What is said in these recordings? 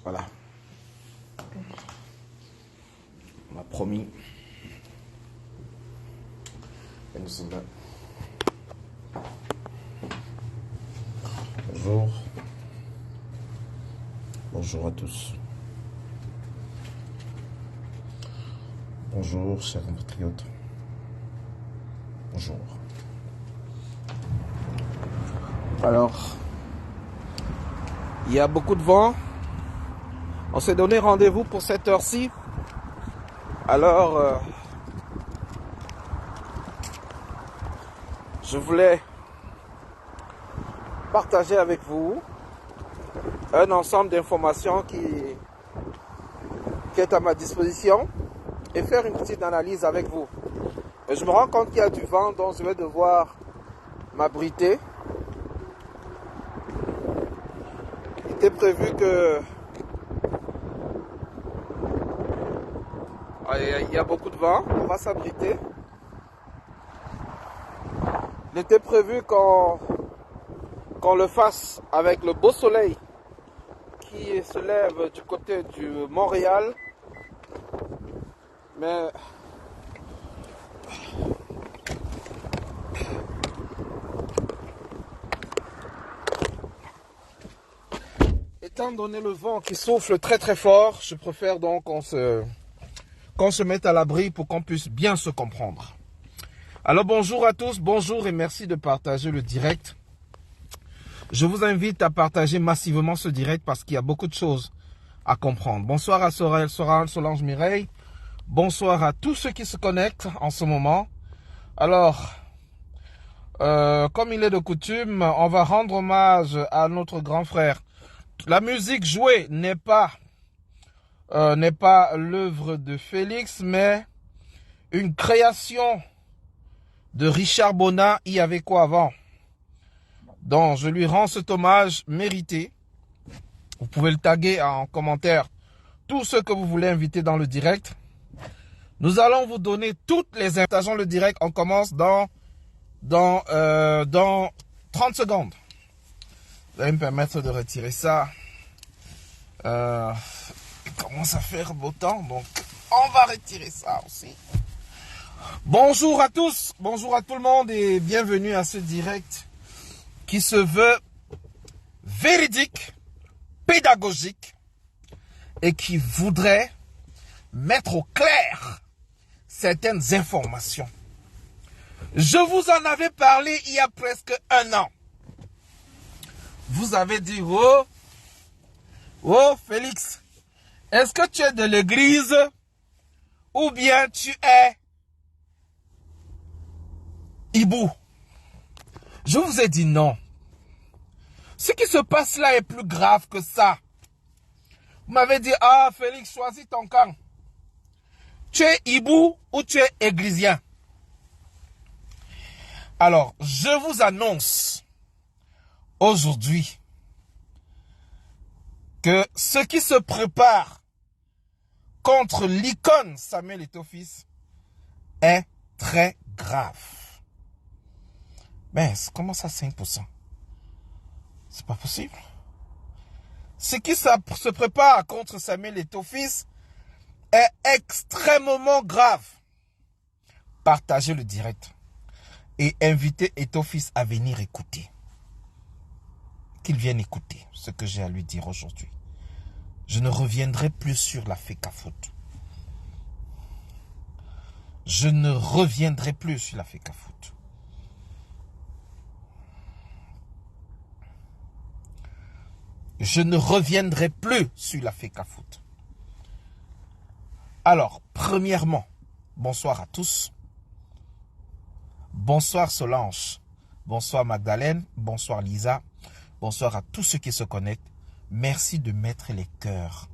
Voilà. On m'a promis. Et nous sommes là. Bonjour. Bonjour à tous. Bonjour, chers compatriotes. Bonjour. Alors, il y a beaucoup de vent. On s'est donné rendez-vous pour cette heure-ci. Alors, je voulais partager avec vous un ensemble d'informations qui est à ma disposition et faire une petite analyse avec vous. Et je me rends compte qu'il y a du vent, donc je vais devoir m'abriter. Il était prévu que il y a beaucoup de vent, on va s'abriter. Il était prévu qu'on le fasse avec le beau soleil qui se lève du côté du Montréal. Mais étant donné le vent qui souffle très très fort, je préfère donc qu'on se mette à l'abri pour qu'on puisse bien se comprendre. Alors bonjour à tous, bonjour et merci de partager le direct. Je vous invite à partager massivement ce direct parce qu'il y a beaucoup de choses à comprendre. Bonsoir à Sorel, Solange Mireille. Bonsoir à tous ceux qui se connectent en ce moment. Alors, comme il est de coutume, on va rendre hommage à notre grand frère. La musique jouée n'est pas l'œuvre de Félix, mais une création de Richard Bonnat. Il y avait quoi avant? Donc, je lui rends cet hommage mérité. Vous pouvez le taguer en commentaire tous ceux que vous voulez inviter dans le direct. Nous allons vous donner toutes les invitations. Le direct, on commence dans 30 secondes. Vous allez me permettre de retirer ça. Il commence à faire beau temps, donc on va retirer ça aussi. Bonjour à tous, bonjour à tout le monde et bienvenue à ce direct qui se veut véridique, pédagogique et qui voudrait mettre au clair certaines informations. Je vous en avais parlé il y a presque un an. Vous avez dit, oh Félix, est-ce que tu es de l'église ou bien tu es hibou? Je vous ai dit non. Ce qui se passe là est plus grave que ça. Vous m'avez dit, ah Félix, choisis ton camp. Tu es hibou ou tu es églisien? Alors, je vous annonce aujourd'hui que ce qui se prépare contre l'icône Samuel Eto'o-Fils est très grave. Mais comment ça 5%? C'est pas possible. Ce qui se prépare contre Samuel Eto'o-Fils est extrêmement grave. Partagez le direct et invitez Eto'o-Fils à venir écouter. Qu'il vienne écouter ce que j'ai à lui dire aujourd'hui. Je ne reviendrai plus sur la FECAFOOT. Je ne reviendrai plus sur la FECAFOOT. Je ne reviendrai plus sur la FECAFOOT. Alors, premièrement, bonsoir à tous. Bonsoir Solange. Bonsoir Magdalene. Bonsoir Lisa. Bonsoir à tous ceux qui se connectent. Merci de mettre les cœurs.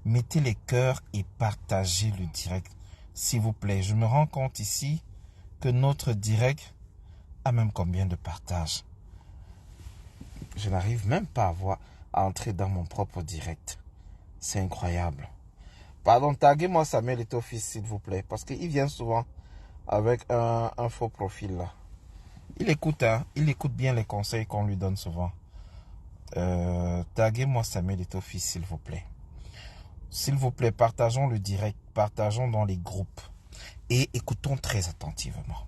Mettez les cœurs et partagez le direct. S'il vous plaît, je me rends compte ici que notre direct a même combien de partages. Je n'arrive même pas à entrer dans mon propre direct. C'est incroyable. Pardon, taguez-moi Samuel Eto'o-Fils, s'il vous plaît. Parce qu'il vient souvent avec un faux profil là. Il écoute, hein. Il écoute bien les conseils qu'on lui donne souvent. Taguez-moi Samuel Eto'o-Fils, s'il vous plaît. S'il vous plaît, partageons le direct, partageons dans les groupes et écoutons très attentivement.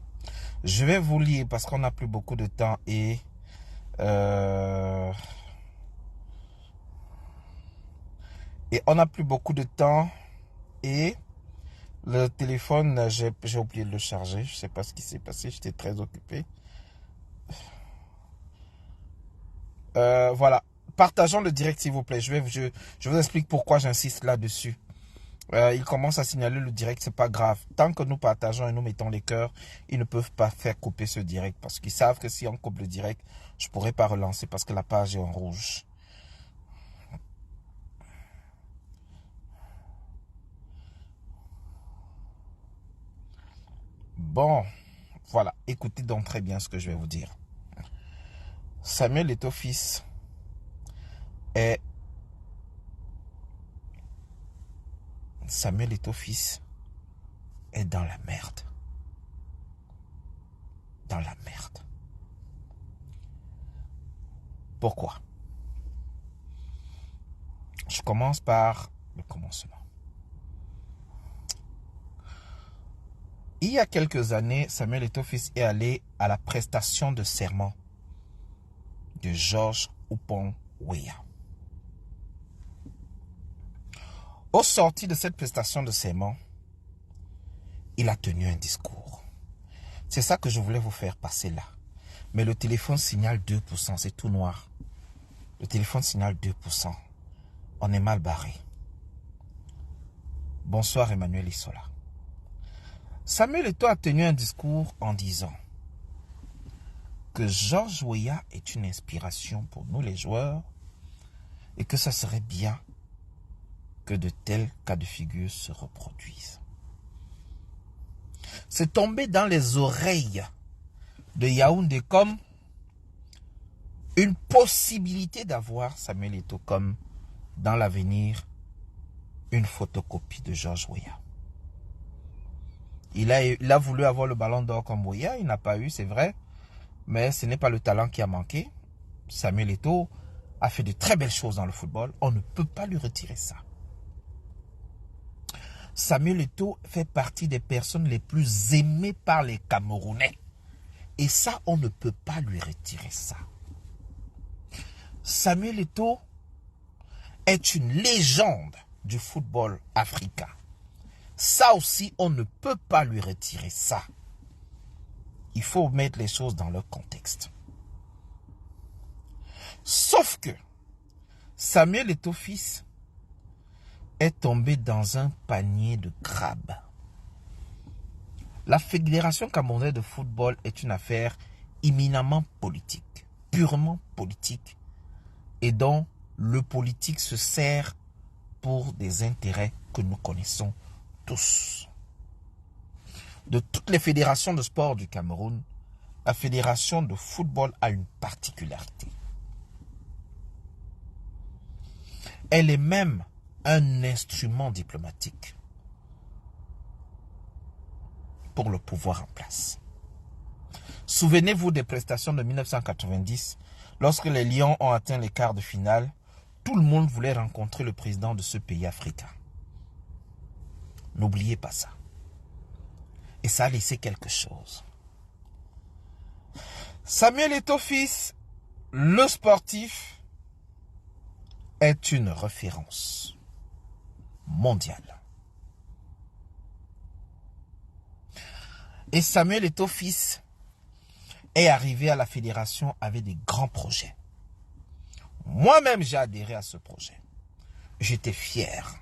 Je vais vous lire parce qu'on n'a plus beaucoup de temps et on n'a plus beaucoup de temps et le téléphone, j'ai oublié de le charger. Je ne sais pas ce qui s'est passé, j'étais très occupé. Voilà, partageons le direct s'il vous plaît. Je vous explique pourquoi j'insiste là-dessus. Il commence à signaler le direct, c'est pas grave. Tant que nous partageons et nous mettons les cœurs, ils ne peuvent pas faire couper ce direct. Parce qu'ils savent que si on coupe le direct, je ne pourrai pas relancer parce que la page est en rouge. Bon, voilà. Écoutez donc très bien ce que je vais vous dire. Samuel Eto'o-Fils est dans la merde. Dans la merde. Pourquoi? Je commence par le commencement. Il y a quelques années, Samuel Eto'o-Fils est allé à la prestation de serment de George Oppong-Weah. Au sorti de cette prestation de serment, il a tenu un discours. C'est ça que je voulais vous faire passer là. Mais le téléphone signale 2%, c'est tout noir. Le téléphone signale 2%. On est mal barré. Bonsoir Emmanuel Isola. Samuel Eto'o a tenu un discours en disant que George Weah est une inspiration pour nous les joueurs et que ça serait bien que de tels cas de figure se reproduisent. C'est tombé dans les oreilles de Yaoundé comme une possibilité d'avoir Samuel Eto'o comme dans l'avenir une photocopie de George Weah. Il a voulu avoir le ballon d'or comme Weah, il n'a pas eu, c'est vrai. Mais ce n'est pas le talent qui a manqué. Samuel Eto'o a fait de très belles choses dans le football. On ne peut pas lui retirer ça. Samuel Eto'o fait partie des personnes les plus aimées par les Camerounais. Et ça, on ne peut pas lui retirer ça. Samuel Eto'o est une légende du football africain. Ça aussi, on ne peut pas lui retirer ça. Il faut mettre les choses dans leur contexte. Sauf que Samuel Eto'o-Fils est tombé dans un panier de crabes. La Fédération camerounaise de football est une affaire éminemment politique, purement politique, et dont le politique se sert pour des intérêts que nous connaissons tous. De toutes les fédérations de sport du Cameroun, la fédération de football a une particularité. Elle est même un instrument diplomatique pour le pouvoir en place. Souvenez-vous des prestations de 1990, lorsque les Lions ont atteint les quarts de finale, tout le monde voulait rencontrer le président de ce pays africain. N'oubliez pas ça. Et ça a laissé quelque chose. Samuel Eto'o-Fils, le sportif, est une référence mondiale. Et Samuel Eto'o-Fils est arrivé à la fédération avec des grands projets. Moi-même, j'ai adhéré à ce projet. J'étais fier.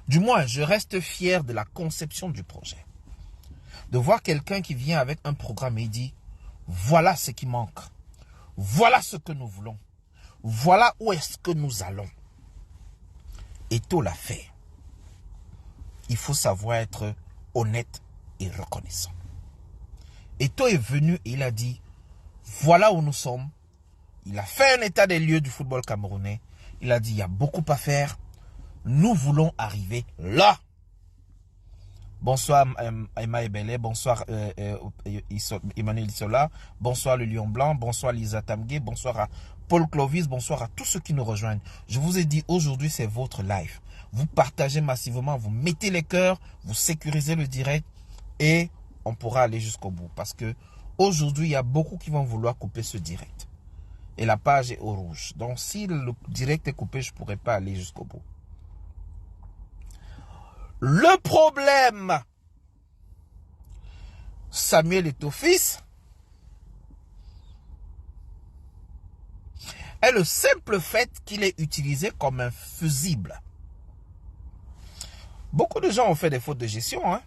Du moins, je reste fier de la conception du projet. De voir quelqu'un qui vient avec un programme et dit « Voilà ce qui manque. Voilà ce que nous voulons. Voilà où est-ce que nous allons. » Eto'o l'a fait. Il faut savoir être honnête et reconnaissant. Eto'o est venu et il a dit « Voilà où nous sommes. » Il a fait un état des lieux du football camerounais. Il a dit « Il y a beaucoup à faire. Nous voulons arriver là. » Bonsoir Emma Ebele, bonsoir Emmanuel Isola, bonsoir le Lion Blanc, bonsoir Lisa Tamgué, bonsoir à Paul Clovis, bonsoir à tous ceux qui nous rejoignent. Je vous ai dit, aujourd'hui, c'est votre live. Vous partagez massivement, vous mettez les cœurs, vous sécurisez le direct et on pourra aller jusqu'au bout. Parce que aujourd'hui, il y a beaucoup qui vont vouloir couper ce direct. Et la page est au rouge. Donc, si le direct est coupé, je ne pourrai pas aller jusqu'au bout. Le problème, Samuel Eto'o-Fils, est le simple fait qu'il est utilisé comme un fusible. Beaucoup de gens ont fait des fautes de gestion. Hein?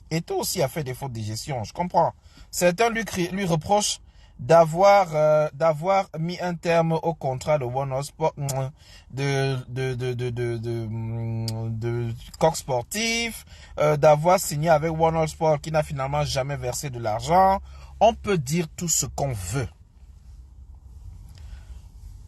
Eto'o aussi a fait des fautes de gestion, je comprends. Certains lui reprochent d'avoir mis un terme au contrat de One Sport, de Coq Sportif, d'avoir signé avec One Sport qui n'a finalement jamais versé de l'argent. On peut dire tout ce qu'on veut.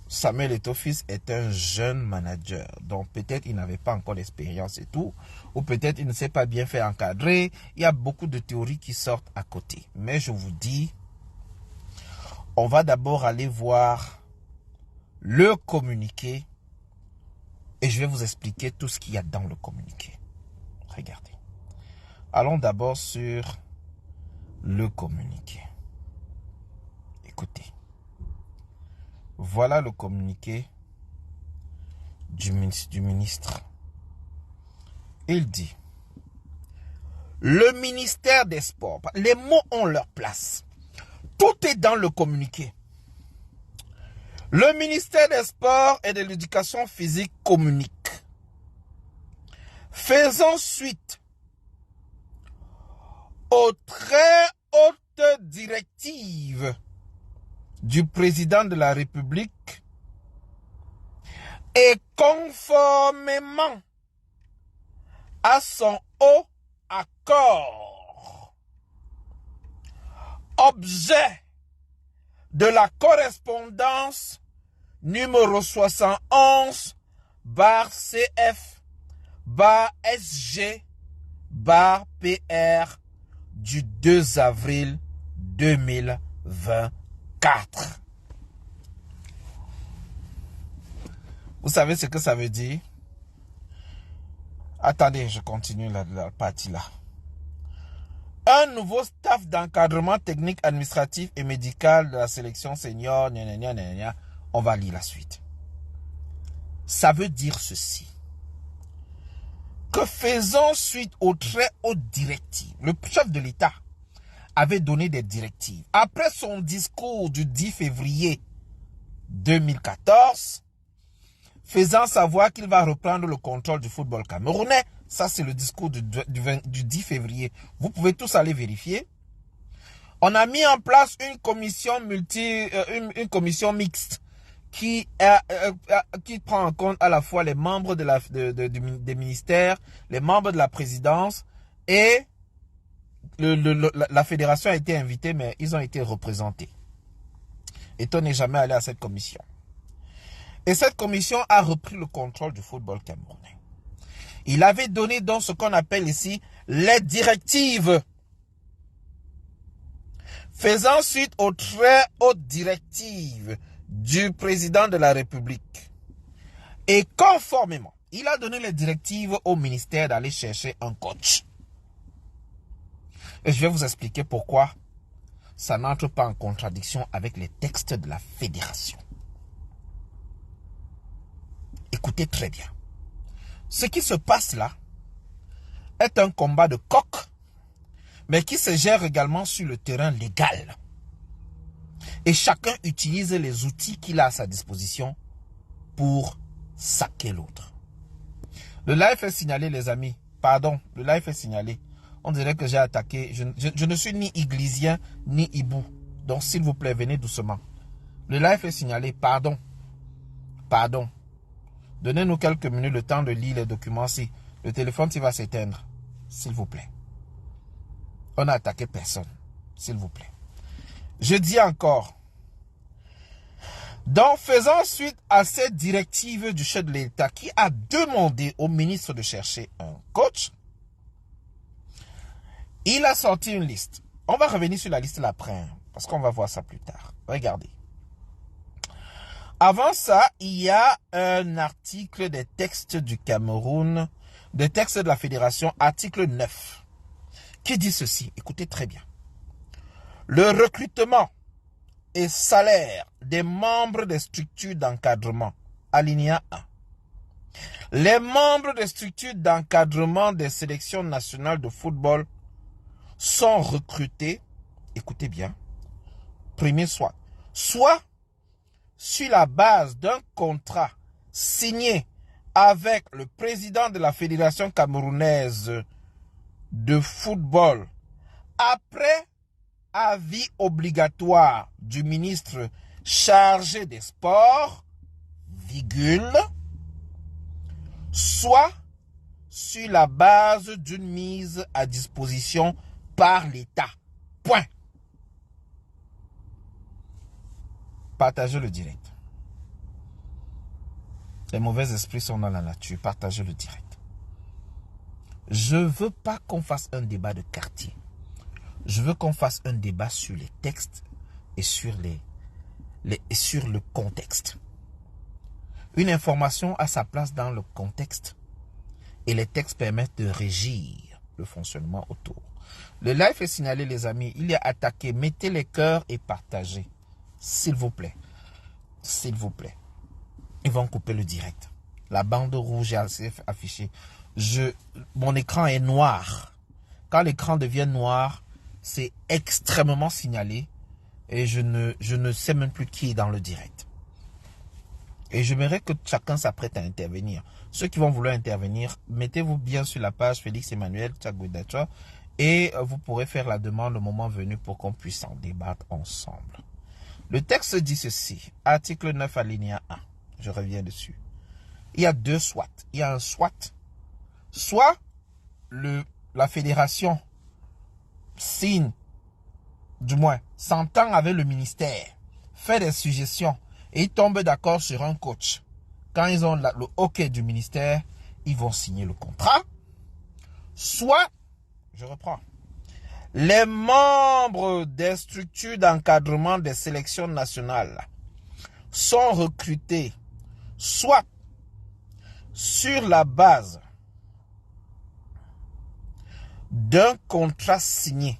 Samuel Eto'o-Fils est un jeune manager, donc peut-être il n'avait pas encore d'expérience et tout, ou peut-être il ne s'est pas bien fait encadrer. Il y a beaucoup de théories qui sortent à côté. Mais je vous dis, on va d'abord aller voir le communiqué et je vais vous expliquer tout ce qu'il y a dans le communiqué. Regardez. Allons d'abord sur le communiqué. Écoutez. Voilà le communiqué du ministre. Il dit, le ministère des Sports, les mots ont leur place. Tout est dans le communiqué. Le ministère des Sports et de l'Éducation physique communique. Faisons suite aux très hautes directives du président de la République et conformément à son haut accord, objet de la correspondance numéro 71 CF/SG/PR du 2 avril 2024. Vous savez ce que ça veut dire? Attendez, je continue la partie là. Un nouveau staff d'encadrement technique, administratif et médical de la sélection senior. On va lire la suite. Ça veut dire ceci. Que faisant suite aux très hautes directives, le chef de l'État avait donné des directives. Après son discours du 10 février 2014, faisant savoir qu'il va reprendre le contrôle du football camerounais. Ça, c'est le discours du 10 février. Vous pouvez tous aller vérifier. On a mis en place une commission une commission mixte qui prend en compte à la fois les membres des ministères, les membres de la présidence et la fédération a été invitée, mais ils ont été représentés. Eto'o n'est jamais allé à cette commission. Et cette commission a repris le contrôle du football camerounais. Il avait donné donc ce qu'on appelle ici les directives. Faisant suite aux très hautes directives du président de la République. Et conformément, il a donné les directives au ministère d'aller chercher un coach. Et je vais vous expliquer pourquoi ça n'entre pas en contradiction avec les textes de la fédération. Écoutez très bien. Ce qui se passe là est un combat de coq, mais qui se gère également sur le terrain légal. Et chacun utilise les outils qu'il a à sa disposition pour saquer l'autre. Le live est signalé, les amis. Pardon, le live est signalé. On dirait que j'ai attaqué. Je ne suis ni iglisien, ni hibou. Donc, s'il vous plaît, venez doucement. Le live est signalé. Pardon. Pardon. Donnez-nous quelques minutes le temps de lire les documents. Si le téléphone va s'éteindre, s'il vous plaît. On n'a attaqué personne, s'il vous plaît. Je dis encore. Donc, faisant suite à cette directive du chef de l'État qui a demandé au ministre de chercher un coach, il a sorti une liste. On va revenir sur la liste après, parce qu'on va voir ça plus tard. Regardez. Avant ça, il y a un article des textes du Cameroun, des textes de la Fédération, article 9, qui dit ceci. Écoutez très bien. Le recrutement et salaire des membres des structures d'encadrement, alinéa 1. Les membres des structures d'encadrement des sélections nationales de football sont recrutés, écoutez bien, premier soit sur la base d'un contrat signé avec le président de la Fédération camerounaise de football après avis obligatoire du ministre chargé des sports, virgule, soit sur la base d'une mise à disposition par l'État. Point. Partagez le direct. Les mauvais esprits sont dans la nature. Partagez le direct. Je ne veux pas qu'on fasse un débat de quartier. Je veux qu'on fasse un débat sur les textes et sur le contexte. Une information a sa place dans le contexte et les textes permettent de régir le fonctionnement autour. Le live est signalé, les amis. Il est attaqué. Mettez les cœurs et partagez. S'il vous plaît. S'il vous plaît. Ils vont couper le direct. La bande rouge est affichée. Mon écran est noir. Quand l'écran devient noir, c'est extrêmement signalé. Et je ne sais même plus qui est dans le direct. Et j'aimerais que chacun s'apprête à intervenir. Ceux qui vont vouloir intervenir, mettez-vous bien sur la page Félix Emmanuel Tchagoudacha et vous pourrez faire la demande au moment venu pour qu'on puisse en débattre ensemble. Le texte dit ceci, article 9 alinéa 1. Je reviens dessus. Il y a deux SWAT. Il y a un SWAT. Soit la fédération signe, du moins s'entend avec le ministère, fait des suggestions et ils tombent d'accord sur un coach. Quand ils ont le OK du ministère, ils vont signer le contrat. Soit, je reprends, les membres des structures d'encadrement des sélections nationales sont recrutés soit sur la base d'un contrat signé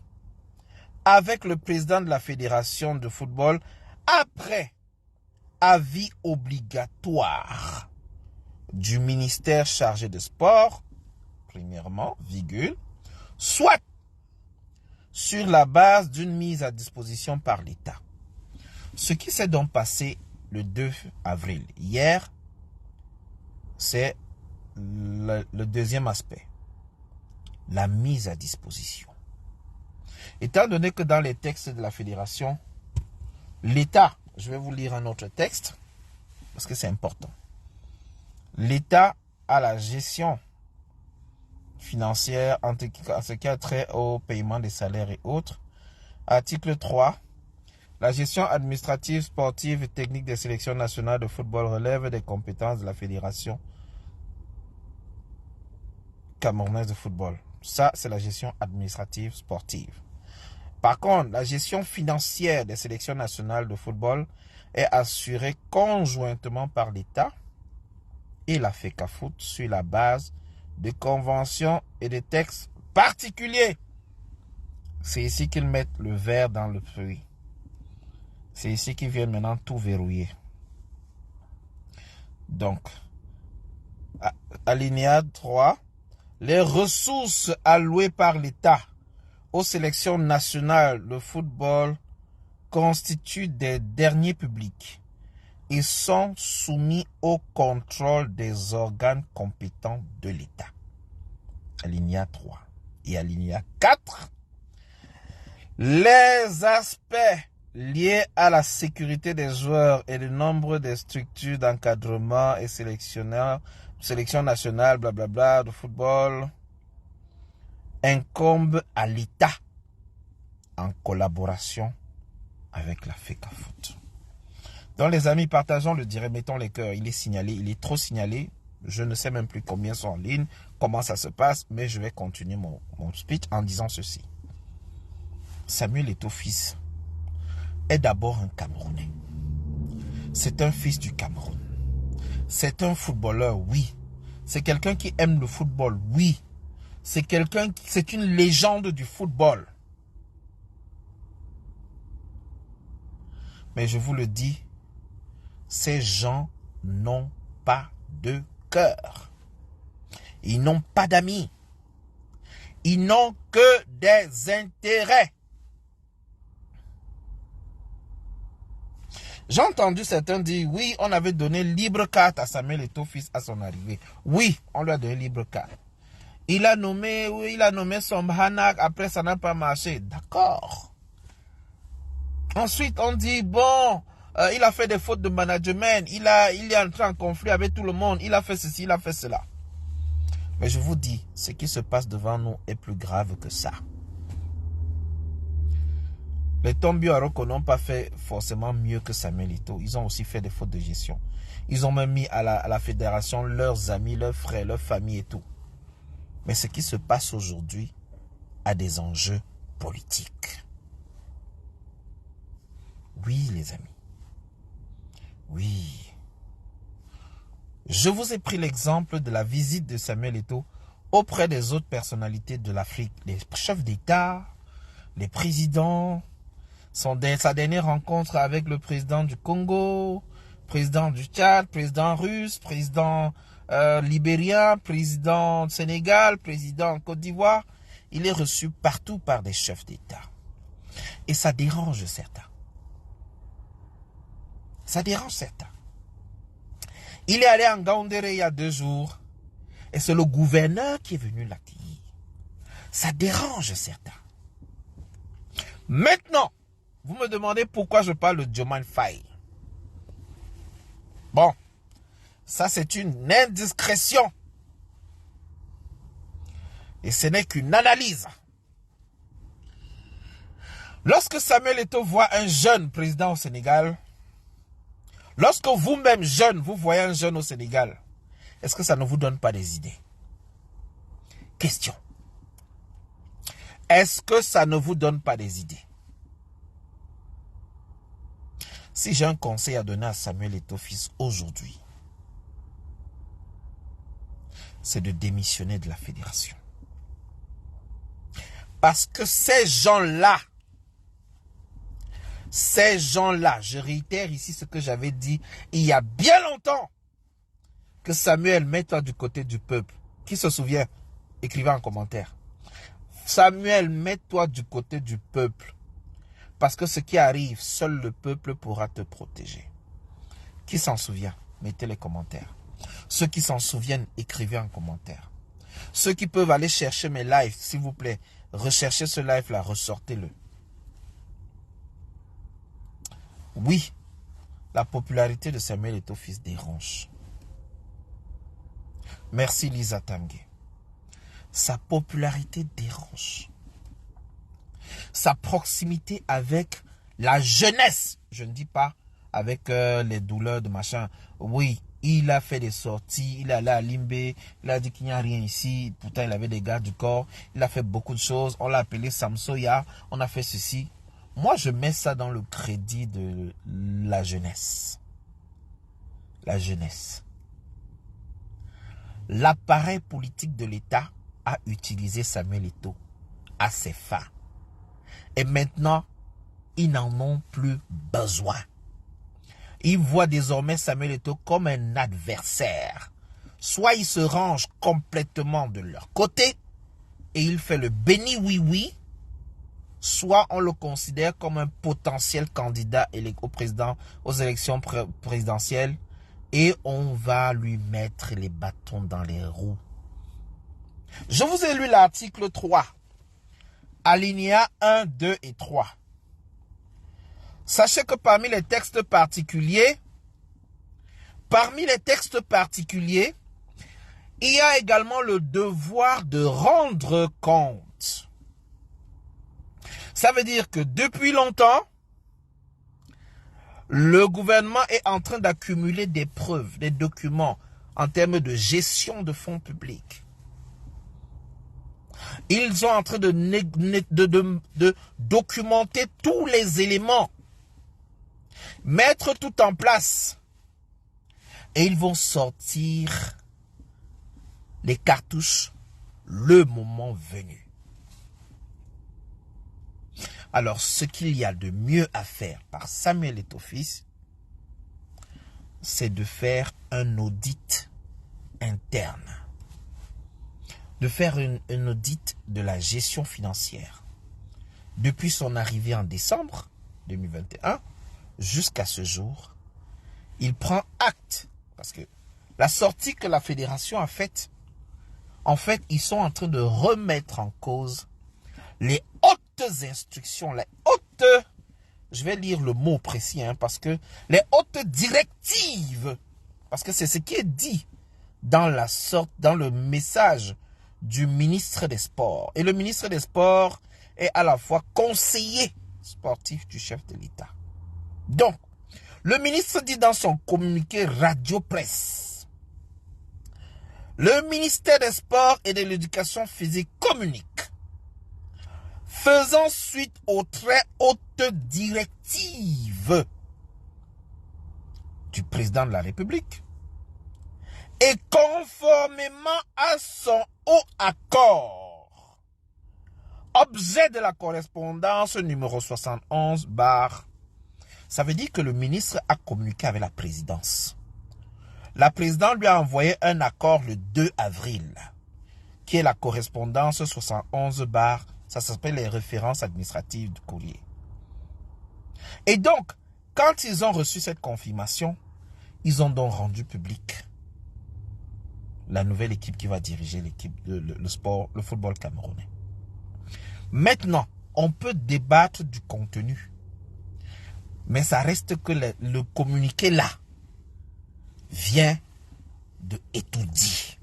avec le président de la fédération de football après avis obligatoire du ministère chargé de sport, premièrement, virgule, soit sur la base d'une mise à disposition par l'État. Ce qui s'est donc passé le 2 avril, hier, c'est le deuxième aspect, la mise à disposition. Étant donné que dans les textes de la fédération, l'État, je vais vous lire un autre texte, parce que c'est important. L'État a la gestion financière en ce qui a trait au paiement des salaires et autres. Article 3. La gestion administrative, sportive et technique des sélections nationales de football relève des compétences de la Fédération camerounaise de football. Ça, c'est la gestion administrative sportive. Par contre, la gestion financière des sélections nationales de football est assurée conjointement par l'État et la FECAFOOT sur la base de conventions et de textes particuliers. C'est ici qu'ils mettent le verre dans le fruit. C'est ici qu'ils viennent maintenant tout verrouiller. Donc, alinéa 3, les ressources allouées par l'État aux sélections nationales de football constituent des derniers publics et sont soumis au contrôle des organes compétents de l'État. Alinéa 3. Et alinéa 4. Les aspects liés à la sécurité des joueurs et le nombre des structures d'encadrement et sélection nationale, blablabla, de football, incombent à l'État en collaboration avec la FECAFOOT. Donc les amis, partageons le direct, mettons les cœurs. Il est signalé, il est trop signalé. Je ne sais même plus combien sont en ligne, comment ça se passe, mais je vais continuer mon speech en disant ceci. Samuel Eto'o fils est d'abord un Camerounais. C'est un fils du Cameroun. C'est un footballeur, oui. C'est quelqu'un qui aime le football, oui. C'est une légende du football. Mais je vous le dis, ces gens n'ont pas de cœur. Ils n'ont pas d'amis. Ils n'ont que des intérêts. J'ai entendu certains dire, oui, on avait donné libre carte à Samuel Eto'o fils à son arrivée. Oui, on lui a donné libre carte. Il a nommé son Hanak, après ça n'a pas marché. D'accord. Ensuite, on dit, bon, il a fait des fautes de management, il est entré en conflit avec tout le monde, il a fait ceci, il a fait cela. Mais je vous dis, ce qui se passe devant nous est plus grave que ça. Les Tombio Aroko n'ont pas fait forcément mieux que Samuel Eto'o. Ils ont aussi fait des fautes de gestion. Ils ont même mis à la fédération leurs amis, leurs frères, leurs familles et tout. Mais ce qui se passe aujourd'hui a des enjeux politiques. Oui, les amis. Oui. Je vous ai pris l'exemple de la visite de Samuel Eto'o auprès des autres personnalités de l'Afrique. Les chefs d'État, les présidents, sa dernière rencontre avec le président du Congo, président du Tchad, président russe, président libérien, président Sénégal, président Côte d'Ivoire. Il est reçu partout par des chefs d'État. Et ça dérange certains. Ça dérange certains. Il est allé en Gaoundéré il y a 2 jours. Et c'est le gouverneur qui est venu l'accueillir. Ça dérange certains. Maintenant, vous me demandez pourquoi je parle de Diomaye Faye. Bon, ça c'est une indiscrétion. Et ce n'est qu'une analyse. Lorsque Samuel Eto'o voit un jeune président au Sénégal, lorsque vous-même jeune, vous voyez un jeune au Sénégal, est-ce que ça ne vous donne pas des idées? Question. Est-ce que ça ne vous donne pas des idées? Si j'ai un conseil à donner à Samuel Eto'o fils aujourd'hui, c'est de démissionner de la fédération. Parce que ces gens-là, je réitère ici ce que j'avais dit il y a bien longtemps, que Samuel, mets-toi du côté du peuple. Qui se souvient? Écrivez en commentaire. Samuel, mets-toi du côté du peuple. Parce que ce qui arrive, seul le peuple pourra te protéger. Qui s'en souvient? Mettez les commentaires. Ceux qui s'en souviennent, écrivez en commentaire. Ceux qui peuvent aller chercher mes lives, s'il vous plaît, recherchez ce live-là, ressortez-le. Oui, la popularité de Samuel Eto'o fils dérange. Merci Lisa Tanguay. Sa popularité dérange. Sa proximité avec la jeunesse. Je ne dis pas avec les douleurs de machin. Oui, il a fait des sorties. Il est allé à Limbé. Il a dit qu'il n'y a rien ici. Pourtant, il avait des gardes du corps. Il a fait beaucoup de choses. On l'a appelé Samsoya. On a fait ceci. Moi, je mets ça dans le crédit de la jeunesse. La jeunesse. L'appareil politique de l'État a utilisé Samuel Eto'o à ses fins. Et maintenant, ils n'en ont plus besoin. Ils voient désormais Samuel Eto'o comme un adversaire. Soit il se range complètement de leur côté et il fait le béni oui-oui, soit on le considère comme un potentiel candidat aux élections présidentielles et on va lui mettre les bâtons dans les roues. Je vous ai lu l'article 3, alinéa 1, 2 et 3. Sachez que parmi les textes particuliers, il y a également le devoir de rendre compte. Ça veut dire que depuis longtemps, le gouvernement est en train d'accumuler des preuves, des documents en termes de gestion de fonds publics. Ils sont en train de documenter tous les éléments. mettre tout en place. Et ils vont sortir les cartouches le moment venu. Alors, ce qu'il y a de mieux à faire par Samuel Eto'o-Fils, c'est de faire un audit interne. De faire un audit de la gestion financière. Depuis son arrivée en décembre 2021 jusqu'à ce jour, il prend acte. Parce que la sortie que la fédération a faite, en fait, ils sont en train de remettre en cause les hautes instructions, les hautes, je vais lire le mot précis, parce que les hautes directives, parce que c'est ce qui est dit dans le message du ministre des Sports. Et le ministre des Sports est à la fois conseiller sportif du chef de l'État. Donc, le ministre dit dans son communiqué radio-presse, le ministère des Sports et de l'Éducation physique communique, faisant suite aux très hautes directives du président de la République et conformément à son haut accord, objet de la correspondance numéro 71 bar. Ça veut dire que le ministre a communiqué avec la présidence. La présidente lui a envoyé un accord le 2 avril, qui est la correspondance 71 bar. Ça s'appelle les références administratives du courrier. Et donc, quand ils ont reçu cette confirmation, ils ont donc rendu public la nouvelle équipe qui va diriger l'équipe le football camerounais. Maintenant, on peut débattre du contenu. Mais ça reste que le communiqué là vient de Eto'o-Dit.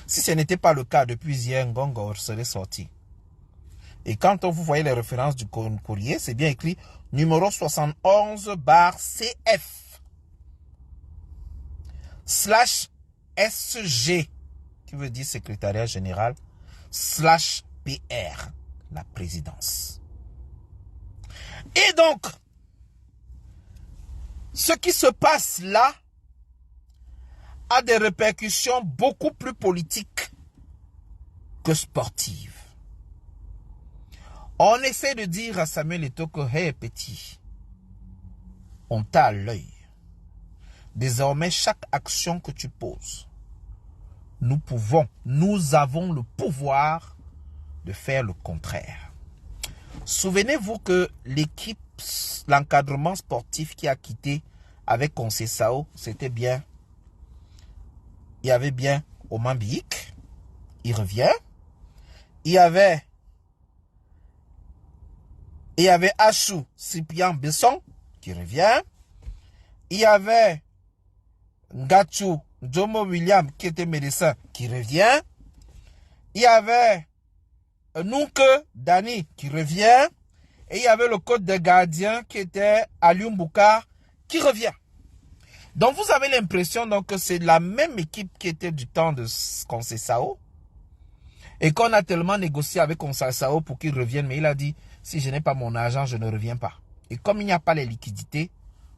Si ce n'était pas le cas, depuis hier, Ngongo serait sorti. Et quand vous voyez les références du courrier, c'est bien écrit numéro 71 bar CF /SG, qui veut dire secrétariat général, /PR, la présidence. Et donc, ce qui se passe là a des répercussions beaucoup plus politiques que sportives. On essaie de dire à Samuel Eto'o que, hey petit, on t'a à l'œil. Désormais, chaque action que tu poses, nous avons le pouvoir de faire le contraire. Souvenez-vous que l'équipe, l'encadrement sportif qui a quitté avec Conceição, c'était bien. Il y avait bien Oman Biik, il revient. Il y avait Achou Cyprien Besson qui revient. Il y avait Ngachou Jomo William qui était médecin qui revient. Il y avait Nunke Dani qui revient. Et il y avait le coach des gardiens qui était Aliou Boukar qui revient. Donc vous avez l'impression que c'est la même équipe qui était du temps de Conceição. Et qu'on a tellement négocié avec Conceição pour qu'il revienne. Mais il a dit, si je n'ai pas mon argent, je ne reviens pas. Et comme il n'y a pas les liquidités,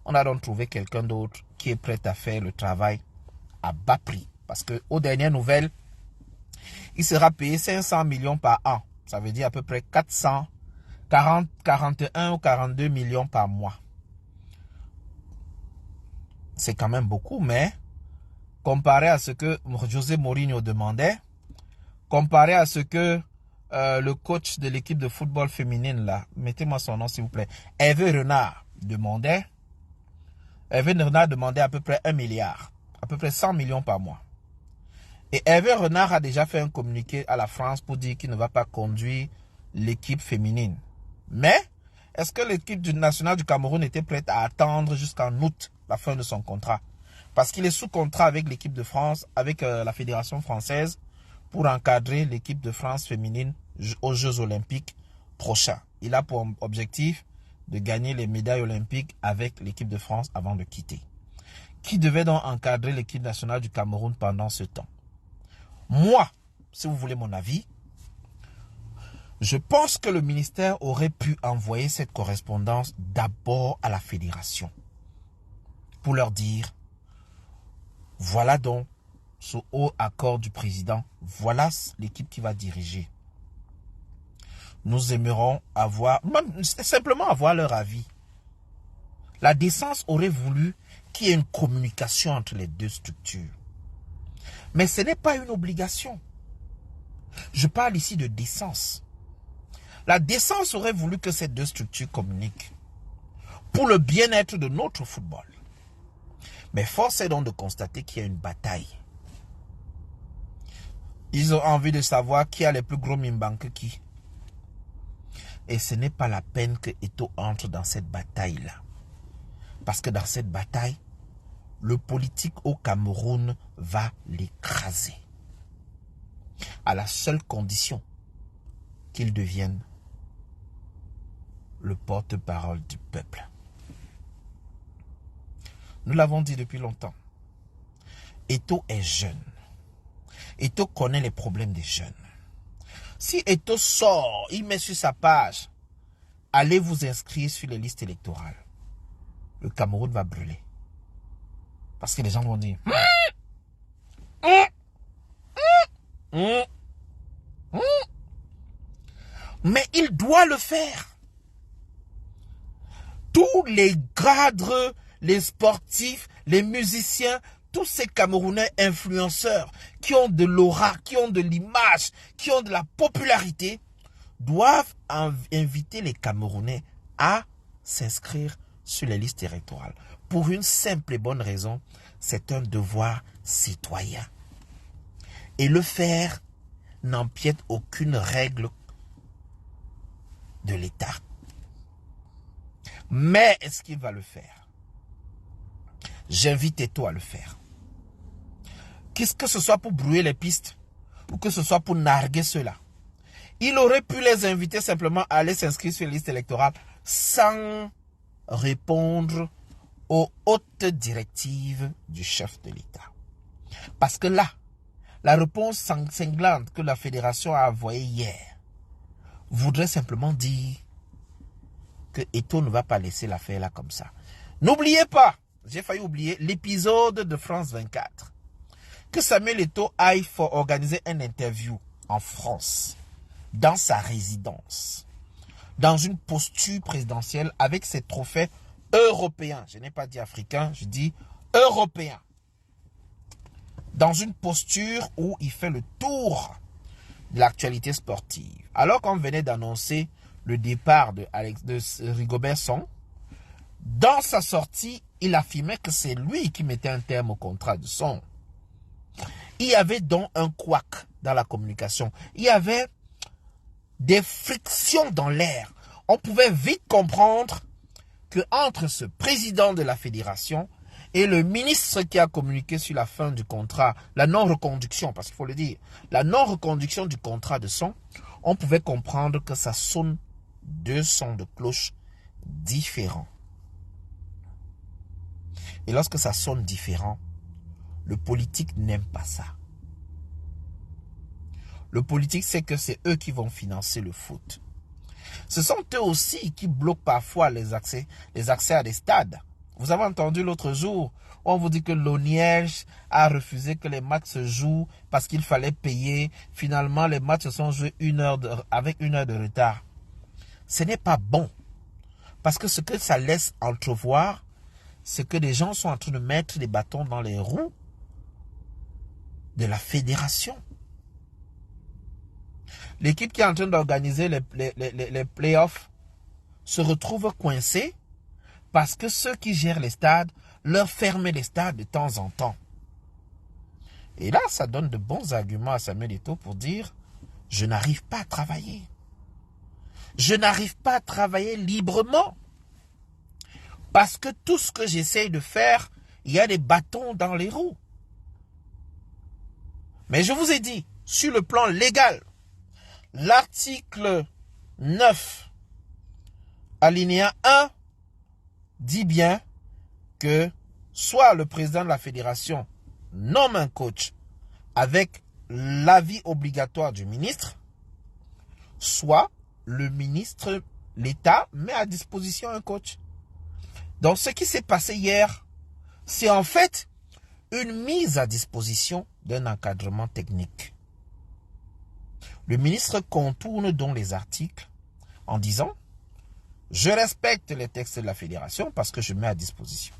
on a donc trouvé quelqu'un d'autre qui est prêt à faire le travail à bas prix. Parce qu'aux dernières nouvelles, il sera payé 500 millions par an. Ça veut dire à peu près 41 ou 42 millions par mois. C'est quand même beaucoup, mais comparé à ce que José Mourinho demandait, comparé à ce que le coach de l'équipe de football féminine, là, mettez-moi son nom s'il vous plaît, Hervé Renard demandait, Hervé Renard demandait à peu près 1 milliard, à peu près 100 millions par mois. Et Hervé Renard a déjà fait un communiqué à la France pour dire qu'il ne va pas conduire l'équipe féminine. Mais, est-ce que l'équipe nationale du Cameroun était prête à attendre jusqu'en août la fin de son contrat? Parce qu'il est sous contrat avec l'équipe de France, avec la Fédération française, pour encadrer l'équipe de France féminine aux Jeux Olympiques prochains. Il a pour objectif de gagner les médailles olympiques avec l'équipe de France avant de quitter. Qui devait donc encadrer l'équipe nationale du Cameroun pendant ce temps? Moi, si vous voulez mon avis, Je pense que le ministère aurait pu envoyer cette correspondance d'abord à la fédération pour leur dire, voilà donc ce haut accord du président, voilà l'équipe qui va diriger. Nous aimerons avoir, même simplement avoir leur avis. La décence aurait voulu qu'il y ait une communication entre les deux structures. Mais ce n'est pas une obligation. Je parle ici de décence. La décence aurait voulu que ces deux structures communiquent pour le bien-être de notre football. Mais force est donc de constater qu'il y a une bataille. Ils ont envie de savoir qui a les plus gros mimbanques que qui. Et ce n'est pas la peine que Eto'o entre dans cette bataille-là. Parce que dans cette bataille, le politique au Cameroun va l'écraser. À la seule condition qu'il devienne le porte-parole du peuple. Nous l'avons dit depuis longtemps. Eto'o est jeune. Eto'o connaît les problèmes des jeunes. Si Eto'o sort, il met sur sa page, allez vous inscrire sur les listes électorales. Le Cameroun va brûler. Parce que les gens vont dire, mais il doit le faire. Tous les cadres, les sportifs, les musiciens, tous ces Camerounais influenceurs qui ont de l'aura, qui ont de l'image, qui ont de la popularité, doivent inviter les Camerounais à s'inscrire sur les listes électorales. Pour une simple et bonne raison, c'est un devoir citoyen. Et le faire n'empiète aucune règle de l'État. Mais est-ce qu'il va le faire? J'invite Eto'o à le faire. Qu'est-ce que ce soit pour brouiller les pistes ou que ce soit pour narguer ceux-là. Il aurait pu les inviter simplement à aller s'inscrire sur les listes électorales sans répondre aux hautes directives du chef de l'État. Parce que là, la réponse cinglante que la fédération a envoyée hier voudrait simplement dire que Eto'o ne va pas laisser l'affaire là comme ça. N'oubliez pas, j'ai failli oublier l'épisode de France 24, que Samuel Eto'o aille pour organiser une interview en France, dans sa résidence, dans une posture présidentielle avec ses trophées européens. Je n'ai pas dit africain, je dis européen. Dans une posture où il fait le tour de l'actualité sportive. Alors qu'on venait d'annoncer le départ de Rigobert Song, dans sa sortie, il affirmait que c'est lui qui mettait un terme au contrat de Song. Il y avait donc un couac dans la communication. Il y avait des frictions dans l'air. On pouvait vite comprendre que entre ce président de la fédération et le ministre qui a communiqué sur la fin du contrat, la non-reconduction, parce qu'il faut le dire, la non-reconduction du contrat de Song, on pouvait comprendre que ça sonne deux sons de cloche différents. Et lorsque ça sonne différent, le politique n'aime pas ça. Le politique sait que c'est eux qui vont financer le foot. Ce sont eux aussi qui bloquent parfois les accès à des stades. Vous avez entendu l'autre jour, on vous dit que l'ONIEJ a refusé que les matchs se jouent parce qu'il fallait payer. Finalement, les matchs se sont joués avec une heure de retard. Ce n'est pas bon. Parce que ce que ça laisse entrevoir, c'est que des gens sont en train de mettre des bâtons dans les roues de la fédération. L'équipe qui est en train d'organiser les playoffs se retrouve coincée parce que ceux qui gèrent les stades leur ferment les stades de temps en temps. Et là, ça donne de bons arguments à Samuel Eto'o pour dire « Je n'arrive pas à travailler. Je n'arrive pas à travailler librement. Parce que tout ce que j'essaye de faire, il y a des bâtons dans les roues. » Mais je vous ai dit, sur le plan légal, l'article 9, alinéa 1, dit bien que soit le président de la fédération nomme un coach avec l'avis obligatoire du ministre, soit le ministre, l'État met à disposition un coach. Donc ce qui s'est passé hier, c'est en fait une mise à disposition d'un encadrement technique. Le ministre contourne donc les articles en disant « Je respecte les textes de la fédération parce que je mets à disposition.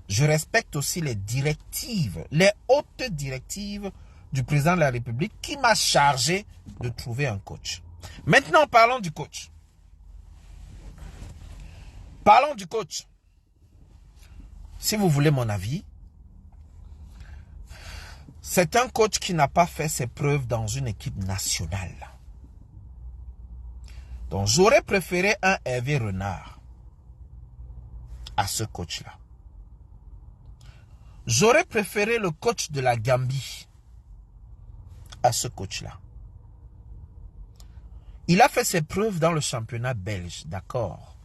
Je respecte aussi les directives, les hautes directives du président de la République qui m'a chargé de trouver un coach. » Maintenant, parlons du coach. Parlons du coach. Si vous voulez mon avis, c'est un coach qui n'a pas fait ses preuves dans une équipe nationale. Donc, j'aurais préféré un Hervé Renard à ce coach-là. J'aurais préféré le coach de la Gambie à ce coach-là. Il a fait ses preuves dans le championnat belge, d'accord.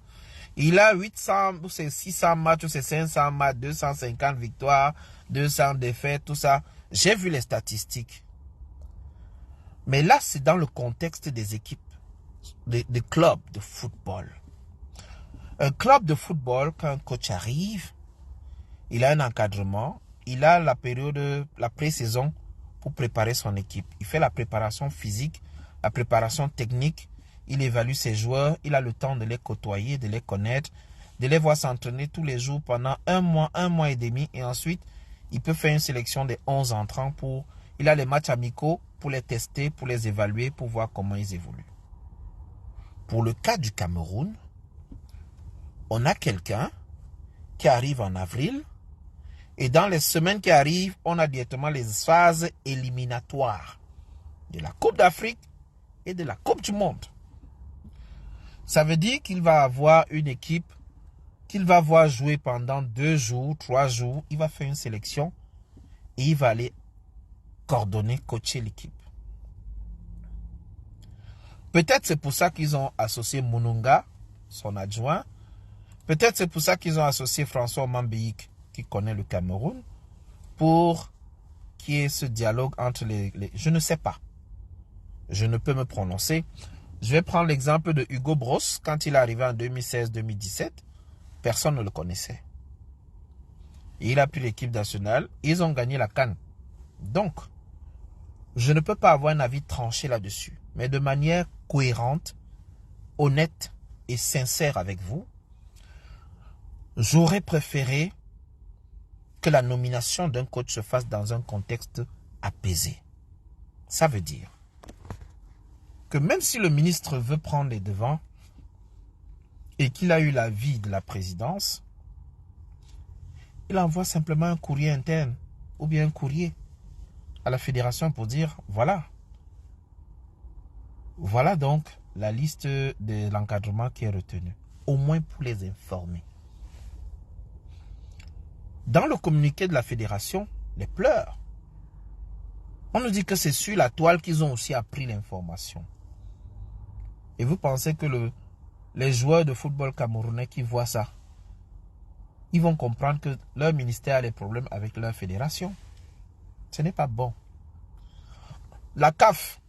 Il a 800, ou c'est 600 matchs, ou c'est 500 matchs, 250 victoires, 200 défaites, tout ça. J'ai vu les statistiques. Mais là, c'est dans le contexte des équipes, des clubs de football. Un club de football, quand un coach arrive, il a un encadrement, il a la période, la pré-saison pour préparer son équipe. Il fait la préparation physique, la préparation technique, il évalue ses joueurs, il a le temps de les côtoyer, de les connaître, de les voir s'entraîner tous les jours pendant un mois et demi, et ensuite, il peut faire une sélection des 11 entrants pour... Il a les matchs amicaux pour les tester, pour les évaluer, pour voir comment ils évoluent. Pour le cas du Cameroun, on a quelqu'un qui arrive en avril, et dans les semaines qui arrivent, on a directement les phases éliminatoires de la Coupe d'Afrique et de la Coupe du Monde. Ça veut dire qu'il va avoir une équipe qu'il va voir jouer pendant 2 jours, 3 jours. Il va faire une sélection et il va aller coordonner, coacher l'équipe. Peut-être c'est pour ça qu'ils ont associé Mununga, son adjoint. Peut-être c'est pour ça qu'ils ont associé François Mambeik, qui connaît le Cameroun, pour qu'il y ait ce dialogue entre les... Je ne sais pas. Je ne peux me prononcer. Je vais prendre l'exemple de Hugo Bross. Quand il est arrivé en 2016-2017, personne ne le connaissait. Et il a pris l'équipe nationale. Ils ont gagné la CAN. Donc, je ne peux pas avoir un avis tranché là-dessus. Mais de manière cohérente, honnête et sincère avec vous, j'aurais préféré que la nomination d'un coach se fasse dans un contexte apaisé. Ça veut dire que même si le ministre veut prendre les devants et qu'il a eu l'avis de la présidence, il envoie simplement un courrier interne ou bien un courrier à la fédération pour dire voilà donc la liste de l'encadrement qui est retenue, au moins pour les informer. Dans le communiqué de la fédération, les pleurs, on nous dit que c'est sur la toile qu'ils ont aussi appris l'information. Et vous pensez que les joueurs de football camerounais qui voient ça, ils vont comprendre que leur ministère a des problèmes avec leur fédération? Ce n'est pas bon. La CAF,